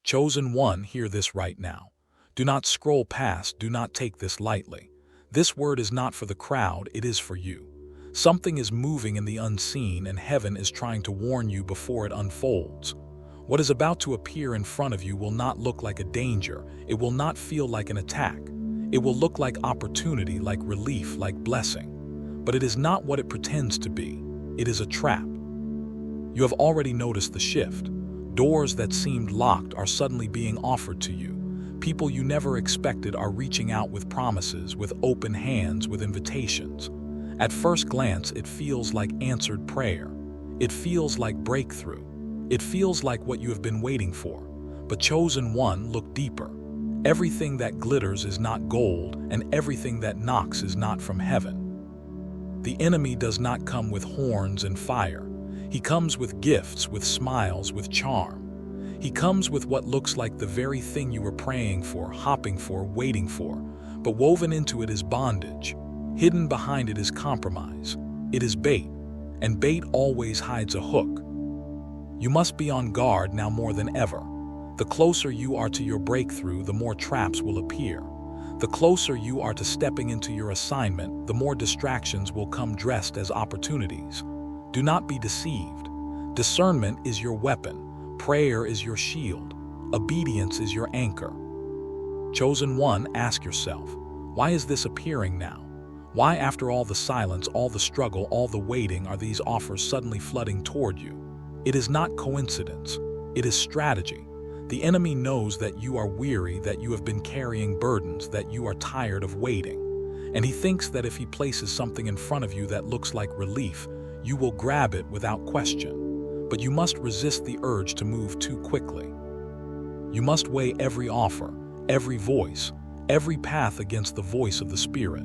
Chosen one, hear this right now. Do not scroll past, do not take this lightly. This word is not for the crowd, it is for you. Something is moving in the unseen, and heaven is trying to warn you before it unfolds. What is about to appear in front of you will not look like a danger, it will not feel like an attack. It will look like opportunity, like relief, like blessing. But it is not what it pretends to be. It is a trap. You have already noticed the shift. Doors that seemed locked are suddenly being offered to you. People you never expected are reaching out with promises, with open hands, with invitations. At first glance, it feels like answered prayer. It feels like breakthrough. It feels like what you have been waiting for. But chosen one, look deeper. Everything that glitters is not gold, and everything that knocks is not from heaven. The enemy does not come with horns and fire. He comes with gifts, with smiles, with charm. He comes with what looks like the very thing you were praying for, hopping for, waiting for, but woven into it is bondage. Hidden behind it is compromise. It is bait, and bait always hides a hook. You must be on guard now more than ever. The closer you are to your breakthrough, the more traps will appear. The closer you are to stepping into your assignment, the more distractions will come dressed as opportunities. Do not be deceived. Discernment is your weapon. Prayer is your shield. Obedience is your anchor. Chosen one, ask yourself, why is this appearing now? Why, after all the silence, all the struggle, all the waiting, are these offers suddenly flooding toward you? It is not coincidence. It is strategy. The enemy knows that you are weary, that you have been carrying burdens, that you are tired of waiting. And he thinks that if he places something in front of you that looks like relief, you will grab it without question. But you must resist the urge to move too quickly. You must weigh every offer, every voice, every path against the voice of the Spirit.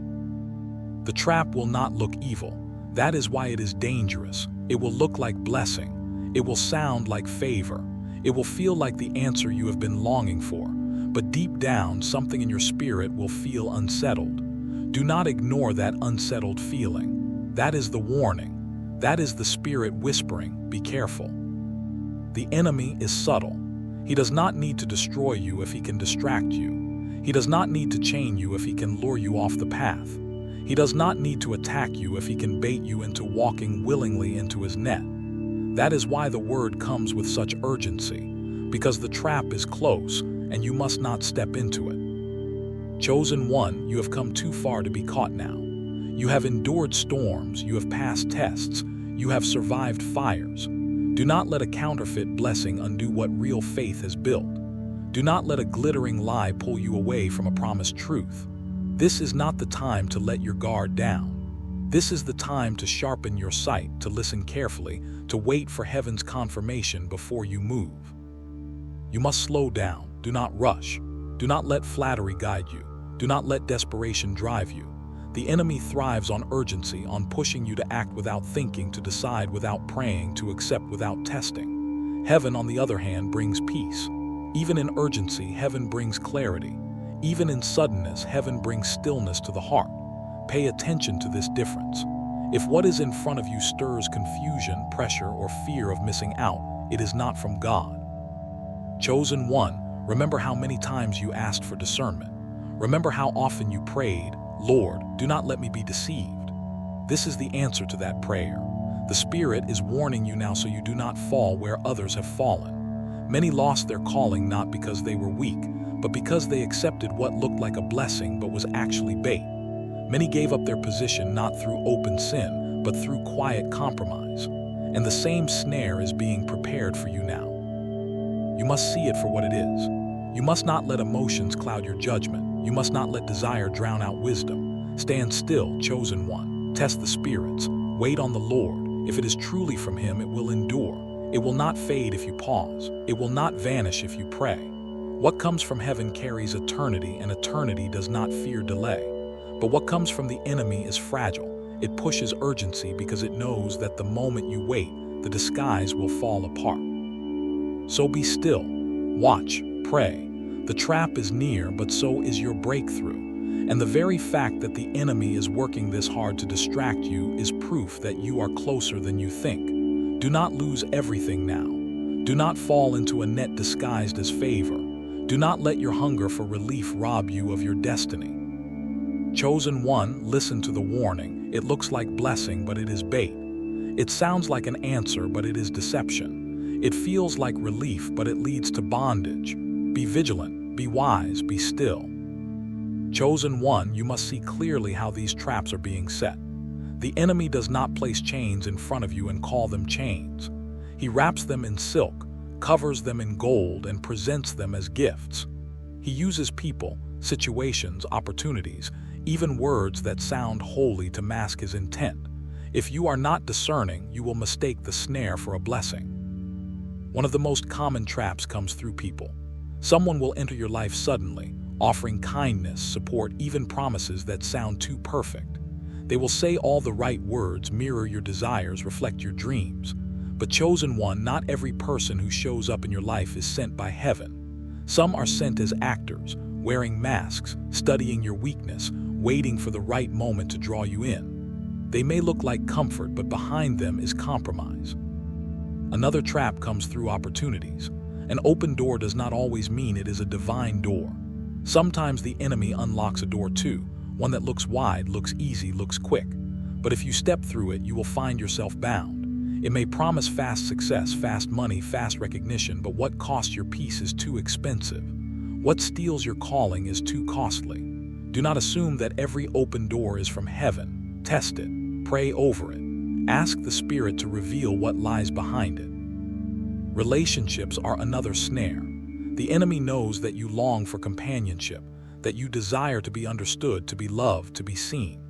The trap will not look evil. That is why it is dangerous. It will look like blessing. It will sound like favor. It will feel like the answer you have been longing for. But deep down, something in your spirit will feel unsettled. Do not ignore that unsettled feeling. That is the warning. That is the Spirit whispering, be careful. The enemy is subtle. He does not need to destroy you if he can distract you. He does not need to chain you if he can lure you off the path. He does not need to attack you if he can bait you into walking willingly into his net. That is why the word comes with such urgency, because the trap is close and you must not step into it. Chosen one, you have come too far to be caught now. You have endured storms, you have passed tests, you have survived fires. Do not let a counterfeit blessing undo what real faith has built. Do not let a glittering lie pull you away from a promised truth. This is not the time to let your guard down. This is the time to sharpen your sight, to listen carefully, to wait for heaven's confirmation before you move. You must slow down, do not rush. Do not let flattery guide you. Do not let desperation drive you. The enemy thrives on urgency, on pushing you to act without thinking, to decide without praying, to accept without testing. Heaven, on the other hand, brings peace. Even in urgency, heaven brings clarity. Even in suddenness, heaven brings stillness to the heart. Pay attention to this difference. If what is in front of you stirs confusion, pressure, or fear of missing out, it is not from God. Chosen one, remember how many times you asked for discernment. Remember how often you prayed, Lord, do not let me be deceived. This is the answer to that prayer. The Spirit is warning you now so you do not fall where others have fallen. Many lost their calling not because they were weak, but because they accepted what looked like a blessing but was actually bait. Many gave up their position not through open sin, but through quiet compromise. And the same snare is being prepared for you now. You must see it for what it is. You must not let emotions cloud your judgment. You must not let desire drown out wisdom. Stand still, chosen one. Test the spirits. Wait on the Lord. If it is truly from him, it will endure. It will not fade if you pause. It will not vanish if you pray. What comes from heaven carries eternity, and eternity does not fear delay. But what comes from the enemy is fragile. It pushes urgency because it knows that the moment you wait, the disguise will fall apart. So be still. Watch. Pray. The trap is near, but so is your breakthrough. And the very fact that the enemy is working this hard to distract you is proof that you are closer than you think. Do not lose everything now. Do not fall into a net disguised as favor. Do not let your hunger for relief rob you of your destiny. Chosen one, listen to the warning. It looks like blessing, but it is bait. It sounds like an answer, but it is deception. It feels like relief, but it leads to bondage. Be vigilant, be wise, be still. Chosen one, you must see clearly how these traps are being set. The enemy does not place chains in front of you and call them chains. He wraps them in silk, covers them in gold, and presents them as gifts. He uses people, situations, opportunities, even words that sound holy to mask his intent. If you are not discerning, you will mistake the snare for a blessing. One of the most common traps comes through people. Someone will enter your life suddenly, offering kindness, support, even promises that sound too perfect. They will say all the right words, mirror your desires, reflect your dreams. But chosen one, not every person who shows up in your life is sent by heaven. Some are sent as actors, wearing masks, studying your weakness, waiting for the right moment to draw you in. They may look like comfort, but behind them is compromise. Another trap comes through opportunities. An open door does not always mean it is a divine door. Sometimes the enemy unlocks a door too, one that looks wide, looks easy, looks quick. But if you step through it, you will find yourself bound. It may promise fast success, fast money, fast recognition, but what costs your peace is too expensive. What steals your calling is too costly. Do not assume that every open door is from heaven. Test it. Pray over it. Ask the Spirit to reveal what lies behind it. Relationships are another snare. The enemy knows that you long for companionship, that you desire to be understood, to be loved, to be seen.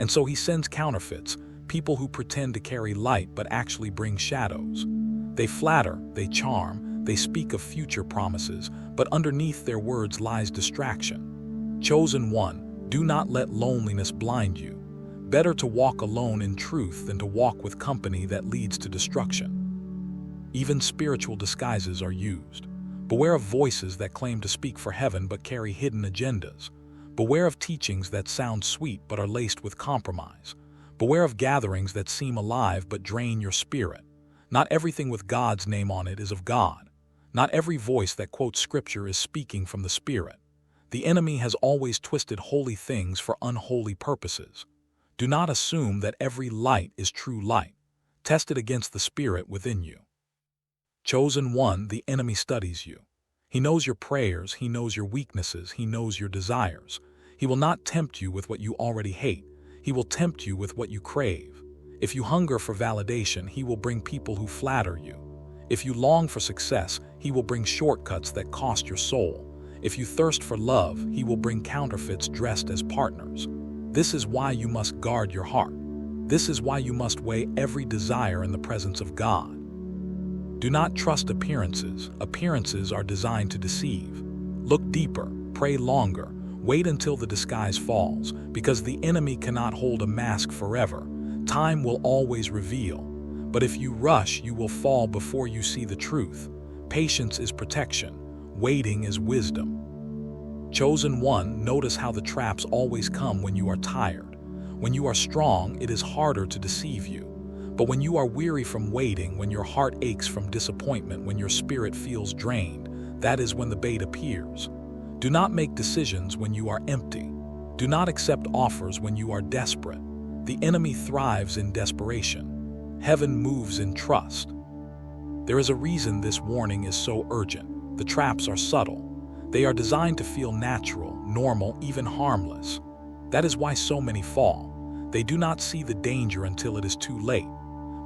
And so he sends counterfeits, people who pretend to carry light but actually bring shadows. They flatter, they charm, they speak of future promises, but underneath their words lies distraction. Chosen one, do not let loneliness blind you. Better to walk alone in truth than to walk with company that leads to destruction. Even spiritual disguises are used. Beware of voices that claim to speak for heaven but carry hidden agendas. Beware of teachings that sound sweet but are laced with compromise. Beware of gatherings that seem alive but drain your spirit. Not everything with God's name on it is of God. Not every voice that quotes scripture is speaking from the Spirit. The enemy has always twisted holy things for unholy purposes. Do not assume that every light is true light. Test it against the Spirit within you. Chosen one, the enemy studies you. He knows your prayers, he knows your weaknesses, he knows your desires. He will not tempt you with what you already hate. He will tempt you with what you crave. If you hunger for validation, he will bring people who flatter you. If you long for success, he will bring shortcuts that cost your soul. If you thirst for love, he will bring counterfeits dressed as partners. This is why you must guard your heart. This is why you must weigh every desire in the presence of God. Do not trust appearances. Appearances are designed to deceive. Look deeper, pray longer, wait until the disguise falls, because the enemy cannot hold a mask forever. Time will always reveal. But if you rush, you will fall before you see the truth. Patience is protection. Waiting is wisdom. Chosen one, notice how the traps always come when you are tired. When you are strong, it is harder to deceive you. But when you are weary from waiting, when your heart aches from disappointment, when your spirit feels drained, that is when the bait appears. Do not make decisions when you are empty. Do not accept offers when you are desperate. The enemy thrives in desperation. Heaven moves in trust. There is a reason this warning is so urgent. The traps are subtle. They are designed to feel natural, normal, even harmless. That is why so many fall. They do not see the danger until it is too late.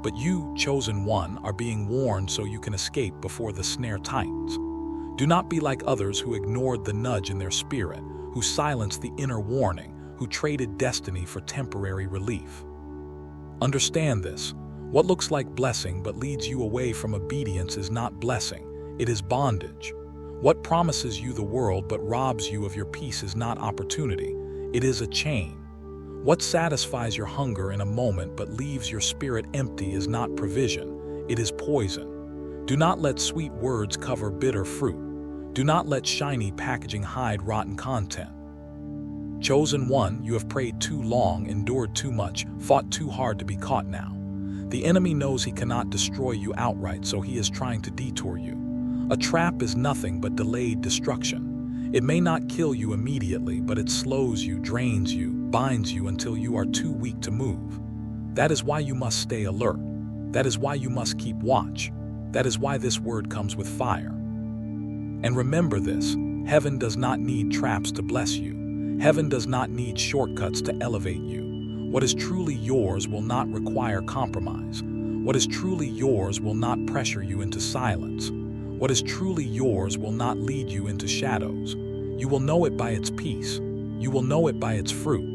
But you, chosen one, are being warned so you can escape before the snare tightens. Do not be like others who ignored the nudge in their spirit, who silenced the inner warning, who traded destiny for temporary relief. Understand this. What looks like blessing but leads you away from obedience is not blessing, it is bondage. What promises you the world but robs you of your peace is not opportunity, it is a chain. What satisfies your hunger in a moment but leaves your spirit empty is not provision, it is poison. Do not let sweet words cover bitter fruit. Do not let shiny packaging hide rotten content. Chosen one, you have prayed too long, endured too much, fought too hard to be caught now. The enemy knows he cannot destroy you outright, so he is trying to detour you. A trap is nothing but delayed destruction. It may not kill you immediately, but it slows you, drains you, binds you until you are too weak to move. That is why you must stay alert. That is why you must keep watch. That is why this word comes with fire. And remember this, heaven does not need traps to bless you. Heaven does not need shortcuts to elevate you. What is truly yours will not require compromise. What is truly yours will not pressure you into silence. What is truly yours will not lead you into shadows. You will know it by its peace. You will know it by its fruit.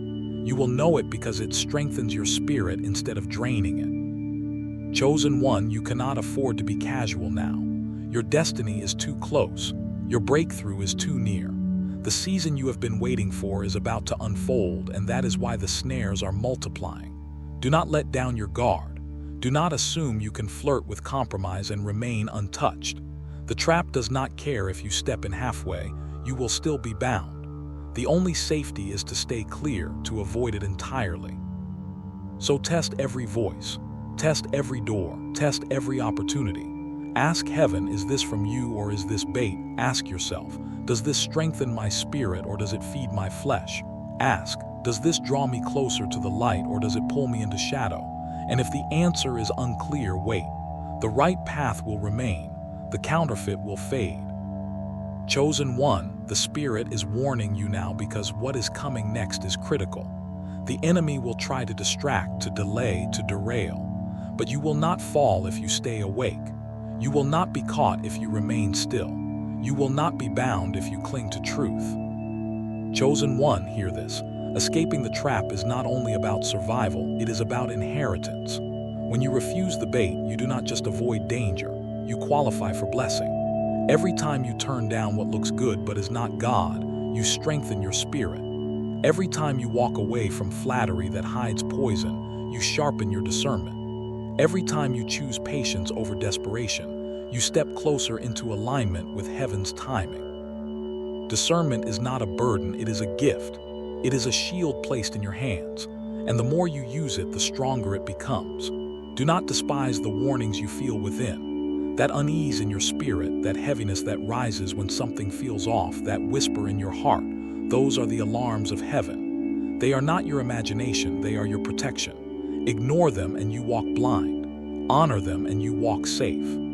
You will know it because it strengthens your spirit instead of draining it. Chosen one, you cannot afford to be casual now. Your destiny is too close. Your breakthrough is too near. The season you have been waiting for is about to unfold, and that is why the snares are multiplying. Do not let down your guard. Do not assume you can flirt with compromise and remain untouched. The trap does not care if you step in halfway, you will still be bound. The only safety is to stay clear, to avoid it entirely. So test every voice, test every door, test every opportunity. Ask heaven, is this from you or is this bait? Ask yourself, does this strengthen my spirit or does it feed my flesh? Ask, does this draw me closer to the light or does it pull me into shadow? And if the answer is unclear, wait. The right path will remain. The counterfeit will fade. Chosen one, the Spirit is warning you now because what is coming next is critical. The enemy will try to distract, to delay, to derail. But you will not fall if you stay awake. You will not be caught if you remain still. You will not be bound if you cling to truth. Chosen one, hear this. Escaping the trap is not only about survival, it is about inheritance. When you refuse the bait, you do not just avoid danger, you qualify for blessing. Every time you turn down what looks good but is not God, you strengthen your spirit. Every time you walk away from flattery that hides poison, you sharpen your discernment. Every time you choose patience over desperation, you step closer into alignment with heaven's timing. Discernment is not a burden, it is a gift. It is a shield placed in your hands, and the more you use it, the stronger it becomes. Do not despise the warnings you feel within. That unease in your spirit, that heaviness that rises when something feels off, that whisper in your heart, those are the alarms of heaven. They are not your imagination, they are your protection. Ignore them and you walk blind. Honor them and you walk safe.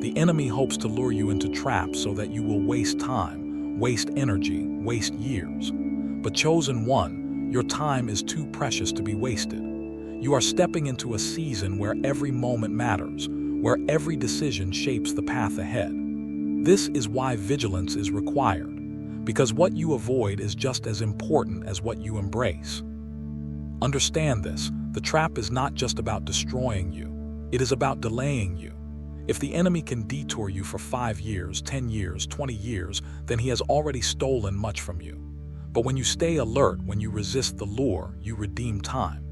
The enemy hopes to lure you into traps so that you will waste time, waste energy, waste years. But chosen one, your time is too precious to be wasted. You are stepping into a season where every moment matters, where every decision shapes the path ahead. This is why vigilance is required, because what you avoid is just as important as what you embrace. Understand this, the trap is not just about destroying you, it is about delaying you. If the enemy can detour you for 5 years, 10 years, 20 years, then he has already stolen much from you. But when you stay alert, when you resist the lure, you redeem time.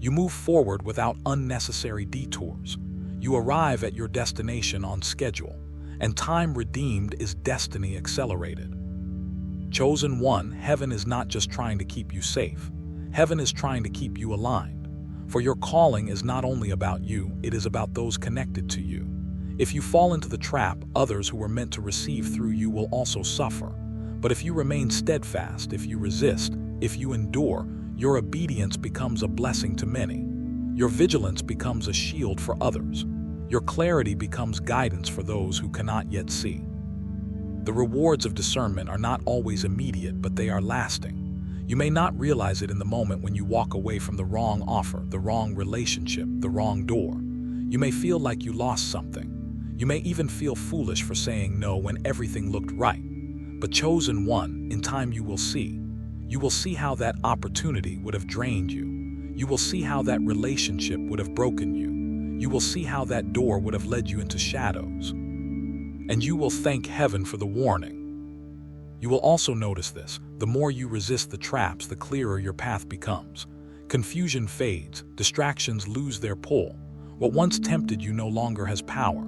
You move forward without unnecessary detours. You arrive at your destination on schedule, and time redeemed is destiny accelerated. Chosen one, heaven is not just trying to keep you safe. Heaven is trying to keep you aligned. For your calling is not only about you, it is about those connected to you. If you fall into the trap, others who were meant to receive through you will also suffer. But if you remain steadfast, if you resist, if you endure, your obedience becomes a blessing to many. Your vigilance becomes a shield for others. Your clarity becomes guidance for those who cannot yet see. The rewards of discernment are not always immediate, but they are lasting. You may not realize it in the moment when you walk away from the wrong offer, the wrong relationship, the wrong door. You may feel like you lost something. You may even feel foolish for saying no when everything looked right. But chosen one, in time you will see. You will see how that opportunity would have drained you. You will see how that relationship would have broken you. You will see how that door would have led you into shadows. And you will thank heaven for the warning. You will also notice this. The more you resist the traps, the clearer your path becomes. Confusion fades, distractions lose their pull. What once tempted you no longer has power.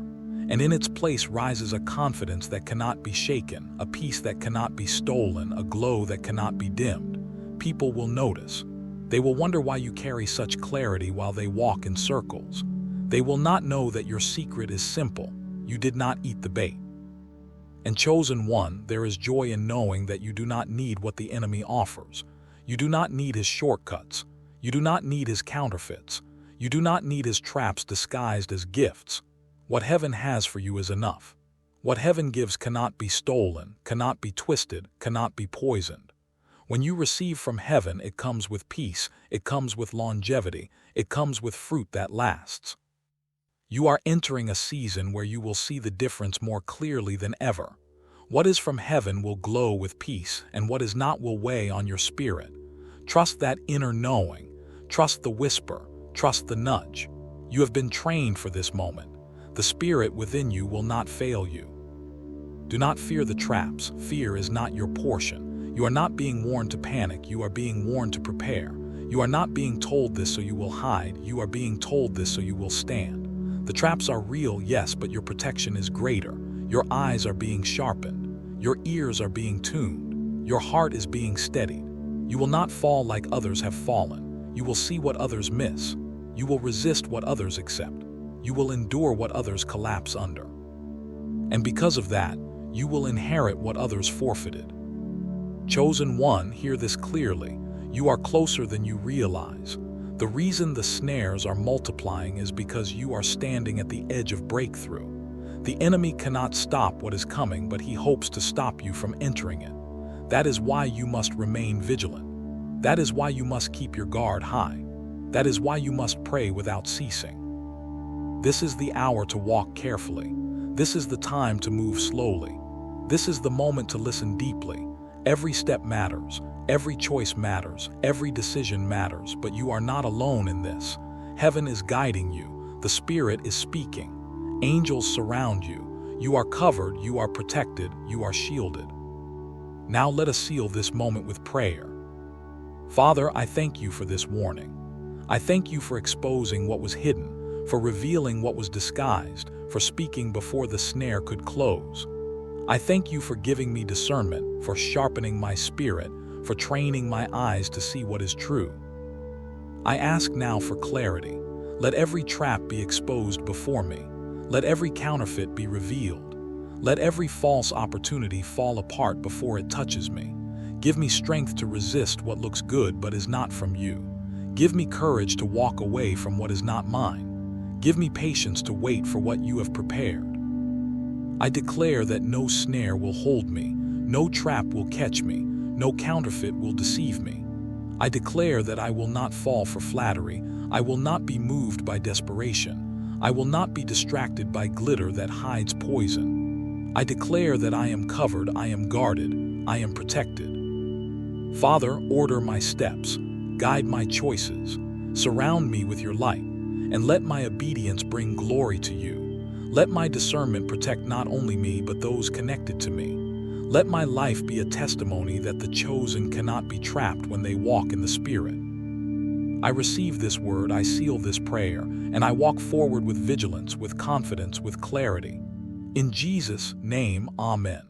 And in its place rises a confidence that cannot be shaken, a peace that cannot be stolen, a glow that cannot be dimmed. People will notice. They will wonder why you carry such clarity while they walk in circles. They will not know that your secret is simple. You did not eat the bait. And chosen one, there is joy in knowing that you do not need what the enemy offers. You do not need his shortcuts. You do not need his counterfeits. You do not need his traps disguised as gifts. What heaven has for you is enough. What heaven gives cannot be stolen, cannot be twisted, cannot be poisoned. When you receive from heaven, it comes with peace, it comes with longevity, it comes with fruit that lasts. You are entering a season where you will see the difference more clearly than ever. What is from heaven will glow with peace, and what is not will weigh on your spirit. Trust that inner knowing. Trust the whisper. Trust the nudge. You have been trained for this moment. The spirit within you will not fail you. Do not fear the traps. Fear is not your portion. You are not being warned to panic. You are being warned to prepare. You are not being told this so you will hide. You are being told this so you will stand. The traps are real, yes, but your protection is greater. Your eyes are being sharpened. Your ears are being tuned. Your heart is being steadied. You will not fall like others have fallen. You will see what others miss. You will resist what others accept. You will endure what others collapse under. And because of that, you will inherit what others forfeited. Chosen one, hear this clearly. You are closer than you realize. The reason the snares are multiplying is because you are standing at the edge of breakthrough. The enemy cannot stop what is coming, but he hopes to stop you from entering it. That is why you must remain vigilant. That is why you must keep your guard high. That is why you must pray without ceasing. This is the hour to walk carefully. This is the time to move slowly. This is the moment to listen deeply. Every step matters. Every choice matters, every decision matters, but you are not alone in this. Heaven is guiding you, the Spirit is speaking. Angels surround you. You are covered, you are protected, you are shielded. Now let us seal this moment with prayer. Father, I thank you for this warning. I thank you for exposing what was hidden, for revealing what was disguised, for speaking before the snare could close. I thank you for giving me discernment, for sharpening my spirit, for training my eyes to see what is true. I ask now for clarity. Let every trap be exposed before me. Let every counterfeit be revealed. Let every false opportunity fall apart before it touches me. Give me strength to resist what looks good but is not from you. Give me courage to walk away from what is not mine. Give me patience to wait for what you have prepared. I declare that no snare will hold me, no trap will catch me, no counterfeit will deceive me. I declare that I will not fall for flattery. I will not be moved by desperation. I will not be distracted by glitter that hides poison. I declare that I am covered, I am guarded, I am protected. Father, order my steps, guide my choices, surround me with your light, and let my obedience bring glory to you. Let my discernment protect not only me but those connected to me. Let my life be a testimony that the chosen cannot be trapped when they walk in the Spirit. I receive this word, I seal this prayer, and I walk forward with vigilance, with confidence, with clarity. In Jesus' name, Amen.